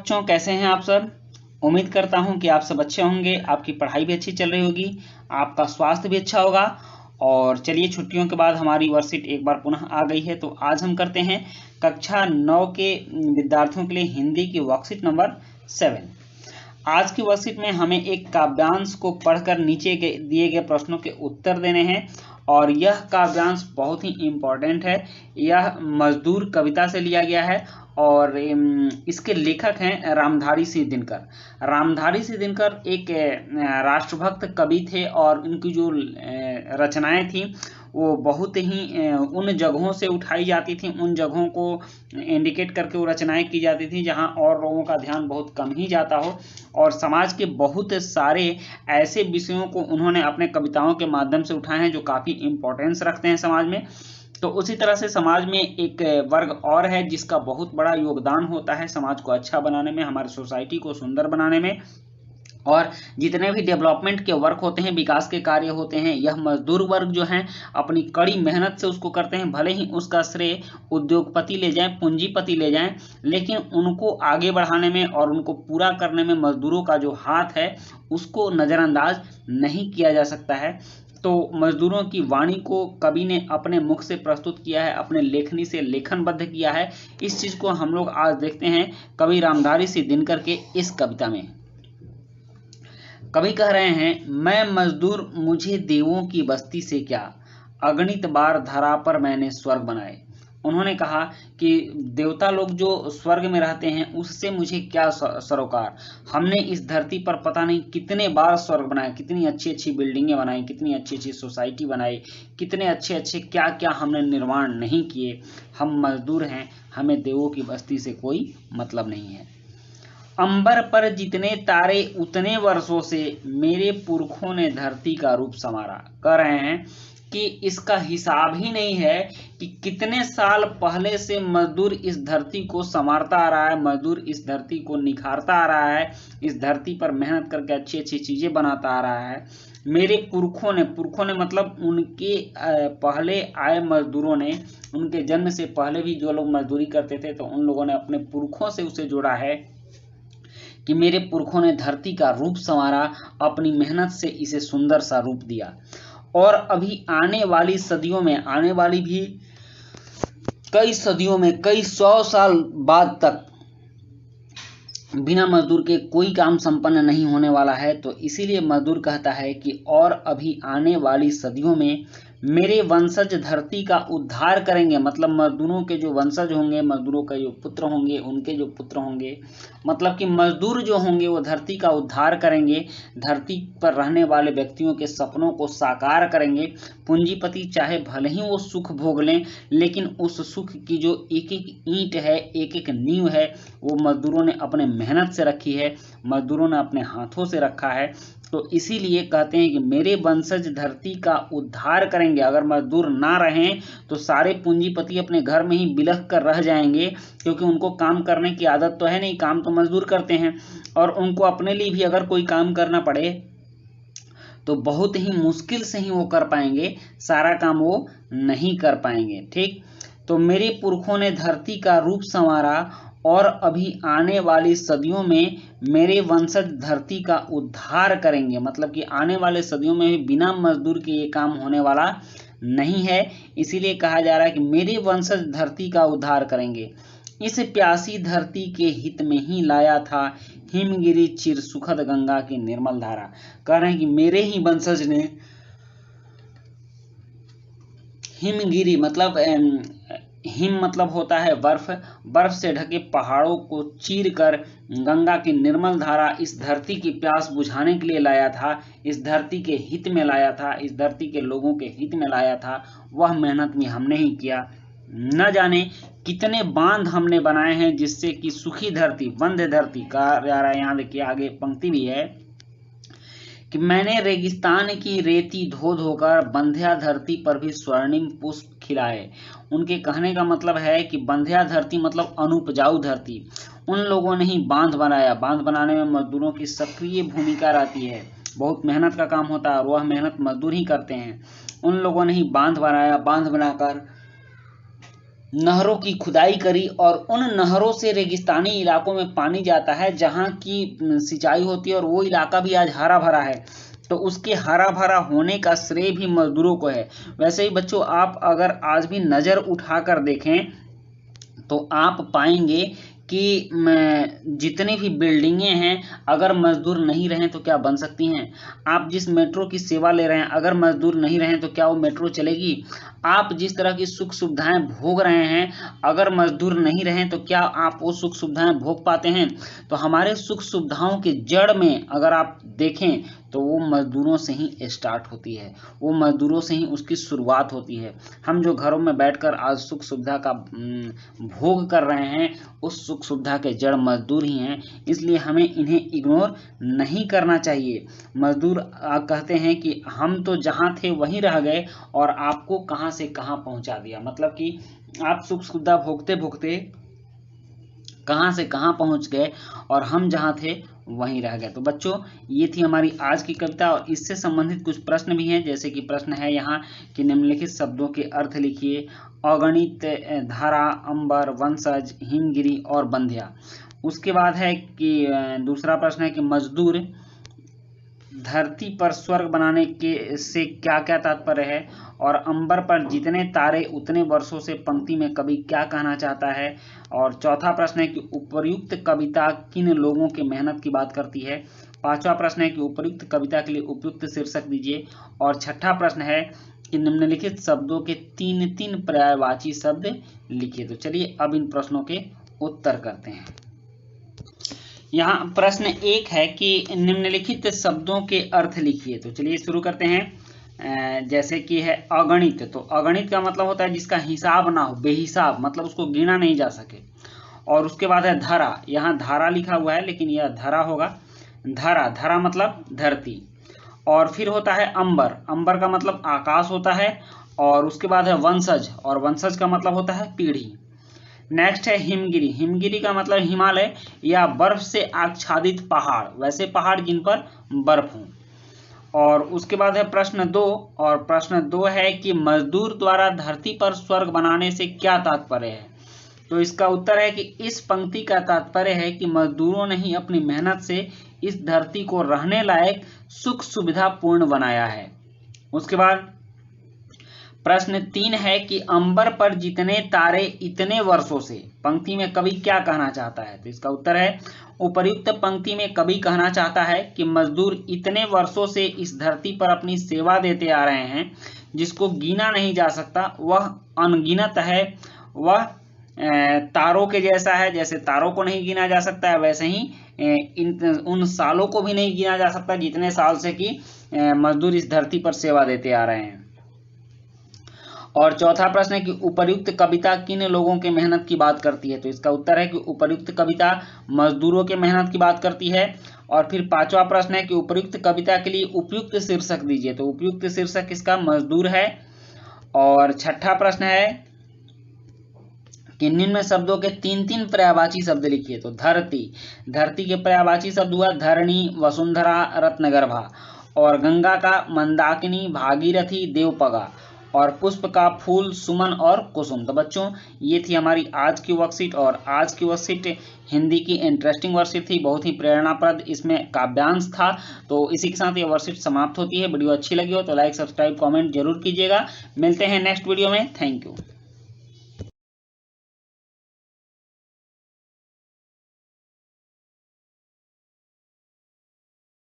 बच्चों, कैसे हैं आप सब। उम्मीद करता हूं कि आप सब अच्छे होंगे, आपकी पढ़ाई भी अच्छी चल रही होगी, आपका स्वास्थ्य भी अच्छा होगा। और चलिए, छुट्टियों के बाद हमारी वर्कशीट एक बार पुनः आ गई है, तो आज हम करते हैं कक्षा 9 के विद्यार्थियों के लिए हिंदी की वर्कशीट नंबर 7। आज की वर्कशीट में हमें एक काव्यांश को पढ़कर नीचे दिए गए प्रश्नों के उत्तर देने हैं। और यह काव्यांश बहुत ही इम्पोर्टेंट है। यह मजदूर कविता से लिया गया है और इसके लेखक हैं रामधारी सिंह दिनकर। रामधारी सिंह दिनकर एक राष्ट्रभक्त कवि थे और उनकी जो रचनाएं थी वो बहुत ही उन जगहों से उठाई जाती थी, उन जगहों को इंडिकेट करके वो रचनाएं की जाती थी जहां और लोगों का ध्यान बहुत कम ही जाता हो। और समाज के बहुत सारे ऐसे विषयों को उन्होंने अपने कविताओं के माध्यम से उठाए हैं जो काफ़ी इम्पोर्टेंस रखते हैं समाज में। तो उसी तरह से समाज में एक वर्ग और है जिसका बहुत बड़ा योगदान होता है समाज को अच्छा बनाने में, हमारी सोसाइटी को सुंदर बनाने में। और जितने भी डेवलपमेंट के वर्क होते हैं, विकास के कार्य होते हैं, यह मजदूर वर्ग जो हैं अपनी कड़ी मेहनत से उसको करते हैं। भले ही उसका श्रेय उद्योगपति ले जाएं, पूंजीपति ले जाएं, लेकिन उनको आगे बढ़ाने में और उनको पूरा करने में मजदूरों का जो हाथ है उसको नज़रअंदाज नहीं किया जा सकता है। तो मजदूरों की वाणी को कवि ने अपने मुख से प्रस्तुत किया है, अपने लेखनी से लेखनबद्ध किया है। इस चीज़ को हम लोग आज देखते हैं कवि रामधारी सिंह दिनकर के इस कविता में। कवि कह रहे हैं, मैं मजदूर मुझे देवों की बस्ती से क्या, अगणित बार धरा पर मैंने स्वर्ग बनाए। उन्होंने कहा कि देवता लोग जो स्वर्ग में रहते हैं उससे मुझे क्या सरोकार। हमने इस धरती पर पता नहीं कितने बार स्वर्ग बनाए, कितनी अच्छी अच्छी बिल्डिंगें बनाई, कितनी अच्छी अच्छी सोसाइटी बनाई, कितने अच्छे अच्छे क्या क्या हमने निर्माण नहीं किए। हम मजदूर हैं, हमें देवों की बस्ती से कोई मतलब नहीं है। अंबर पर जितने तारे उतने वर्षों से मेरे पुरखों ने धरती का रूप संवारा। कह रहे हैं कि इसका हिसाब ही नहीं है कि कितने साल पहले से मजदूर इस धरती को संवारता आ रहा है, मजदूर इस धरती को निखारता आ रहा है, इस धरती पर मेहनत करके अच्छी अच्छी चीजें बनाता आ रहा है। मेरे पुरखों ने मतलब उनके पहले आए मजदूरों ने, उनके जन्म से पहले भी जो लोग मजदूरी करते थे तो उन लोगों ने अपने पुरखों से उसे जोड़ा है कि मेरे पुरखों ने धरती का रूप संवारा, अपनी मेहनत से इसे सुंदर सा रूप दिया। और अभी आने वाली सदियों में, आने वाली भी कई सदियों में, कई 100 साल बाद तक बिना मजदूर के कोई काम संपन्न नहीं होने वाला है। तो इसीलिए मजदूर कहता है कि और अभी आने वाली सदियों में मेरे वंशज धरती का उद्धार करेंगे। मतलब मजदूरों के जो वंशज होंगे, मजदूरों के जो पुत्र होंगे, उनके जो पुत्र होंगे, मतलब कि मजदूर जो होंगे वो धरती का उद्धार करेंगे, धरती पर रहने वाले व्यक्तियों के सपनों को साकार करेंगे। पूंजीपति चाहे भले ही वो सुख भोग लें, लेकिन उस सुख की जो एक एक ईंट है, एक एक नींव है, वो मजदूरों ने अपने मेहनत से रखी है, मजदूरों ने अपने हाथों से रखा है। तो इसीलिए कहते हैं कि मेरे वंशज धरती का उद्धार करेंगे। अगर मजदूर ना रहें तो सारे पूंजीपति अपने घर में ही बिलख कर रह जाएंगे, क्योंकि उनको काम करने की आदत तो है नहीं, काम तो मजदूर करते हैं। और उनको अपने लिए भी अगर कोई काम करना पड़े तो बहुत ही मुश्किल से ही वो कर पाएंगे, सारा काम वो नहीं कर पाएंगे। ठीक, तो मेरे पुरखों ने धरती का रूप संवारा और अभी आने वाली सदियों में मेरे वंशज धरती का उद्धार करेंगे। मतलब कि आने वाले सदियों में भी बिना मजदूर के ये काम होने वाला नहीं है। इसीलिए कहा जा रहा है कि मेरे वंशज धरती का उद्धार करेंगे। इस प्यासी धरती के हित में ही लाया था हिमगिरी चिर सुखद गंगा की निर्मल धारा। कह रहे हैं कि मेरे ही वंशज ने हिमगिरी, मतलब हिम मतलब होता है बर्फ, बर्फ से ढके पहाड़ों को चीर कर गंगा की निर्मल धारा इस धरती की प्यास बुझाने के लिए लाया था, इस धरती के हित में लाया था, इस धरती के लोगों के हित में लाया था। वह मेहनत में हमने ही किया। न जाने कितने बांध हमने बनाए हैं जिससे कि सुखी धरती, वंध्य धरती कहा जा रहा है। यहाँ देखिए आगे पंक्ति भी है कि मैंने रेगिस्तान की रेती धो धोकर बंध्या धरती पर भी स्वर्णिम पुष्प खिलाए। उनके कहने का मतलब है कि बंध्या धरती मतलब अनुपजाऊ धरती, उन लोगों ने ही बांध बनाया। बांध बनाने में मजदूरों की सक्रिय भूमिका रहती है, बहुत मेहनत का काम होता है और वह मेहनत मजदूर ही करते हैं। उन लोगों ने ही बांध बनाया, बांध बनाकर नहरों की खुदाई करी और उन नहरों से रेगिस्तानी इलाकों में पानी जाता है जहाँ की सिंचाई होती है, और वो इलाका भी आज हरा भरा है, तो उसके हरा भरा होने का श्रेय भी मजदूरों को है। वैसे ही बच्चों, आप अगर आज भी नज़र उठाकर देखें तो आप पाएंगे कि जितनी भी बिल्डिंगें हैं, अगर मजदूर नहीं रहें तो क्या बन सकती हैं। आप जिस मेट्रो की सेवा ले रहे हैं, अगर मजदूर नहीं रहें तो क्या वो मेट्रो चलेगी। आप जिस तरह की सुख सुविधाएं भोग रहे हैं, अगर मजदूर नहीं रहें तो क्या आप वो सुख सुविधाएं भोग पाते हैं। तो हमारे सुख सुविधाओं के जड़ में अगर आप देखें तो वो मजदूरों से ही स्टार्ट होती है, वो मजदूरों से ही उसकी शुरुआत होती है। हम जो घरों में बैठकर आज सुख सुविधा का भोग कर रहे हैं, उस सुख सुविधा के जड़ मजदूर ही हैं, इसलिए हमें इन्हें इग्नोर नहीं करना चाहिए। मजदूर कहते हैं कि हम तो जहाँ थे वहीं रह गए और आपको कहाँ से कहाँ पहुँचा दिया, मतलब कि आप सुख सुविधा भोगते भोगते कहाँ से कहाँ पहुँच गए और हम जहाँ थे वहीं रह गए। तो बच्चों, ये थी हमारी आज की कविता, और इससे संबंधित कुछ प्रश्न भी हैं। जैसे कि प्रश्न है यहाँ कि निम्नलिखित शब्दों के अर्थ लिखिए। अगणित, धारा, अंबर, वंशज, हिमगिरी और बंध्या। उसके बाद है कि दूसरा प्रश्न है कि मजदूर धरती पर स्वर्ग बनाने के से क्या क्या तात्पर्य है, और अंबर पर जितने तारे उतने वर्षों से पंक्ति में कवि क्या कहना चाहता है। और चौथा प्रश्न है कि उपर्युक्त कविता किन लोगों की मेहनत की बात करती है। पांचवा प्रश्न है कि उपर्युक्त कविता के लिए उपयुक्त शीर्षक दीजिए। और छठा प्रश्न है कि निम्नलिखित शब्दों के तीन तीन पर्यायवाची शब्द लिखिए। तो चलिए अब इन प्रश्नों के उत्तर करते हैं। यहाँ प्रश्न एक है कि निम्नलिखित शब्दों के अर्थ लिखिए। तो चलिए शुरू करते हैं। जैसे कि है अगणित, तो अगणित का मतलब होता है जिसका हिसाब ना हो, बेहिसाब, मतलब उसको गिना नहीं जा सके। और उसके बाद है धरा, यहाँ धारा लिखा हुआ है लेकिन यह धरा होगा। धरा, धरा मतलब धरती। और फिर होता है अंबर, अंबर का मतलब आकाश होता है। और उसके बाद है वंशज, और वंशज का मतलब होता है पीढ़ी। नेक्स्ट है हिमगिरी, हिमगिरी का मतलब हिमालय या बर्फ से आच्छादित पहाड़, वैसे पहाड़ जिन पर बर्फ हो। और उसके बाद है प्रश्न दो, और प्रश्न दो है कि मजदूर द्वारा धरती पर स्वर्ग बनाने से क्या तात्पर्य है। तो इसका उत्तर है कि इस पंक्ति का तात्पर्य है कि मजदूरों ने ही अपनी मेहनत से इस धरती को रहने लायक सुख सुविधा पूर्ण बनाया है। उसके बाद प्रश्न तीन है कि अंबर पर जितने तारे इतने वर्षों से, पंक्ति में कवि क्या कहना चाहता है। तो इसका उत्तर है उपर्युक्त पंक्ति में कवि कहना चाहता है कि मजदूर इतने वर्षों से इस धरती पर अपनी सेवा देते आ रहे हैं जिसको गिना नहीं जा सकता, वह अनगिनत है। वह तारों के जैसा है, जैसे तारों को नहीं गिना जा सकता है वैसे ही उन सालों को भी नहीं गिना जा सकता जितने साल से कि मजदूर इस धरती पर सेवा देते आ रहे हैं। और चौथा प्रश्न है कि उपर्युक्त कविता किन लोगों के मेहनत की बात करती है। तो इसका उत्तर है कि उपर्युक्त कविता मजदूरों के मेहनत की बात करती है। और फिर पांचवा प्रश्न है कि उपर्युक्त कविता के लिए उपयुक्त शीर्षक दीजिए। तो उपयुक्त शीर्षक इसका मजदूर है। और छठा प्रश्न है कि निम्न शब्दों के तीन तीन पर्यायवाची शब्द लिखिए। तो धरती, धरती के पर्यायवाची शब्द हुआ धरणी, वसुंधरा, रत्नगर्भा। और गंगा का मंदाकिनी, भागीरथी, देवपगा। और पुष्प का फूल, सुमन और कुसुम। तो बच्चों, ये थी हमारी आज की वर्कशीट, और आज की वर्कशीट हिंदी की इंटरेस्टिंग वर्कशीट थी, बहुत ही प्रेरणाप्रद इसमें काव्यांश था। तो इसी के साथ ये वर्कशीट समाप्त होती है। वीडियो अच्छी लगी हो तो लाइक, सब्सक्राइब, कमेंट जरूर कीजिएगा। मिलते हैं नेक्स्ट वीडियो में। Thank you.